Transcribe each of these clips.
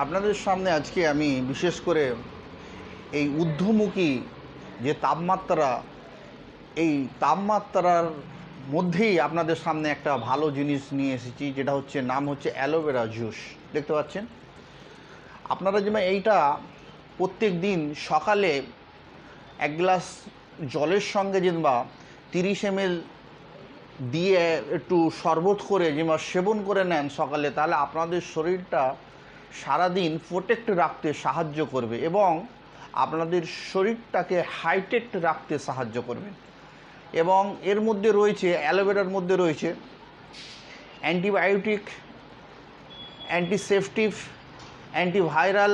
আপনাদের সামনে আজকে আমি বিশেষ করে এই ঊর্ধ্বমুখী যে তাপমাত্রা, এই তাপমাত্রার মধ্যেই আপনাদের সামনে একটা ভালো জিনিস নিয়ে এসেছি, যেটা হচ্ছে নাম হচ্ছে অ্যালোভেরা জুস। দেখতে পাচ্ছেন আপনারা যেমন এইটা প্রত্যেক দিন সকালে এক গ্লাস জলের সঙ্গে যেবা 30 ml দিয়ে একটু শরবত করে যেবা সেবন করে নেন সকালে, তাহলে আপনাদের শরীরটা সারাদিন প্রোটেক্ট রাখতে সাহায্য করবে এবং আপনাদের শরীরটাকে হাইটেক রাখতে সাহায্য করবে। এবং এর মধ্যে রয়েছে, অ্যালোভেরার মধ্যে রয়েছে অ্যান্টিবায়োটিক, অ্যান্টিসেপটিক, অ্যান্টিভাইরাল,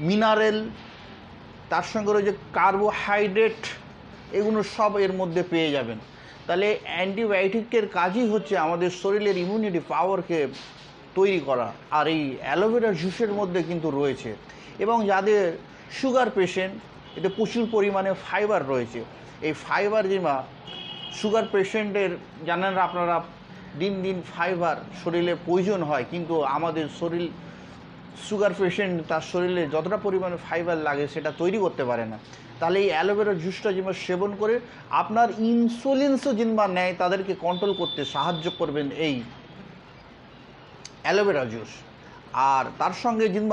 মিনারেল, তার সঙ্গে রয়েছে কার্বোহাইড্রেট, এগুলো সব এর মধ্যে পেয়ে যাবেন। তাহলে অ্যান্টিবায়োটিকের কাজই হচ্ছে আমাদের শরীরের ইমিউনিটি পাওয়ারকে তৈরি করা, আর এই অ্যালোভেরা জুসের মধ্যে কিন্তু রয়েছে। এবং যাদের সুগার পেশেন্ট, এতে প্রচুর পরিমাণে ফাইবার রয়েছে। এই ফাইবার যেমা সুগার পেশেন্টের জানেন আপনারা দিন দিন ফাইবার শরীরে প্রয়োজন হয়, কিন্তু আমাদের শরীর সুগার পেশেন্ট তার শরীরে যতটা পরিমাণে ফাইবার লাগে সেটা তৈরি করতে পারে না। তাহলে এই অ্যালোভেরা জুসটা যেমন সেবন করে আপনার ইনসুলিনসও যেমন নেয় তাদেরকে কন্ট্রোল করতে সাহায্য করবেন এই অ্যালোভেরা জুস। আর তার সঙ্গে যেমন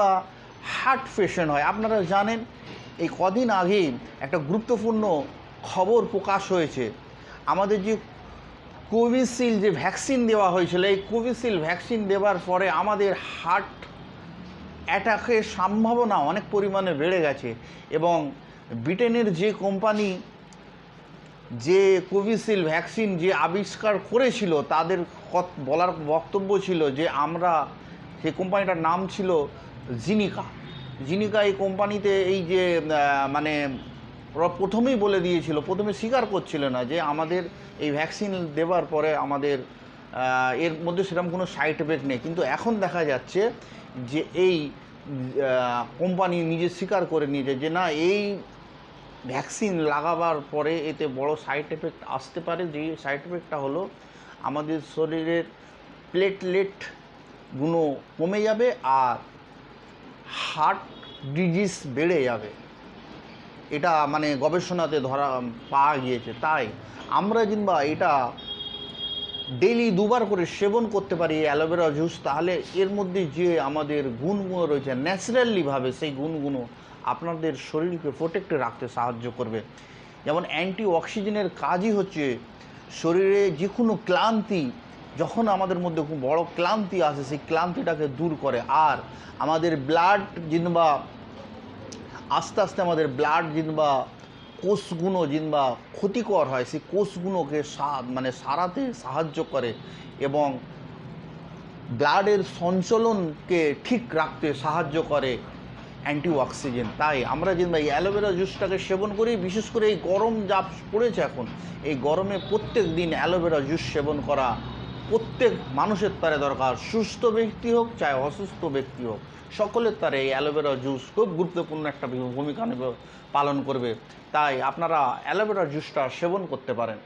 হার্ট পেশেন্ট হয়, আপনারা জানেন এই কদিন আগেই একটা গুরুত্বপূর্ণ খবর প্রকাশ হয়েছে, আমাদের যে কোভিশিল্ড যে ভ্যাকসিন দেওয়া হয়েছিল, এই কোভিশিল্ড ভ্যাকসিন দেওয়ার পরে আমাদের হার্ট অ্যাটাকের সম্ভাবনা অনেক পরিমাণে বেড়ে গেছে। এবং ব্রিটেনের যে কোম্পানি যে কোভিশিল্ড ভ্যাকসিন যে আবিষ্কার করেছিল, তাদের বলার বক্তব্য ছিল যে আমরা, সেই কোম্পানিটার নাম ছিল জিনিকা। এই কোম্পানিতে এই যে মানে ওরা প্রথমেই বলে দিয়েছিল, প্রথমে স্বীকার করছিল না যে আমাদের এই ভ্যাকসিন দেওয়ার পরে আমাদের এর মধ্যে সেরকম কোনো সাইড এফেক্ট নেই। কিন্তু এখন দেখা যাচ্ছে যে এই কোম্পানি নিজে স্বীকার করে নিয়েছে যে না, এই ভ্যাকসিন লাগাবার পরে এতে বড় সাইড এফেক্ট আসতে পারে। যে সাইড এফেক্টটা হলো আমাদের শরীরের প্লেটলেটগুলো কমে যাবে আর হার্ট ডিজিজ বেড়ে যাবে। এটা মানে গবেষণাতে পাওয়া গিয়েছে। তাই আমরা কিংবা এটা ডেইলি 2বার করে সেবন করতে পারি অ্যালোভেরা জুস, তাহলে এর মধ্যে যে আমাদের গুণগুলো রয়েছে ন্যাচারালিভাবে, সেই গুণগুলো আপনাদের শরীরকে প্রোটেক্টে রাখতে সাহায্য করবে। যেমন অ্যান্টি অক্সিজেনের কাজই হচ্ছে শরীরে যে কোনো ক্লান্তি, যখন আমাদের মধ্যে খুব বড় ক্লান্তি আসে সেই ক্লান্তিটাকে দূর করে। আর আমাদের ব্লাড জিনবা আস্তে আস্তে আমাদের ব্লাড জিনবা কোষগুলো জিনবা ক্ষতিকর হয়, সেই কোষগুলোকে সারাতে সাহায্য করে এবং ব্লাডের সঞ্চালনকে ঠিক রাখতে সাহায্য করে অ্যান্টিঅক্সিডেন্ট। তাই আমরা যেমন এই অ্যালোভেরা জুসটাকে সেবন করি, বিশেষ করে এই গরম যা পড়েছে এখন, এই গরমে প্রত্যেক দিন অ্যালোভেরা জুস সেবন করা প্রত্যেক মানুষের তারে দরকার। সুস্থ ব্যক্তি হোক চাই অসুস্থ ব্যক্তি হোক, সকলের তারে এই অ্যালোভেরা জুস খুব গুরুত্বপূর্ণ একটা ভূমিকা পালন করবে। তাই আপনারা অ্যালোভেরা জুসটা সেবন করতে পারেন।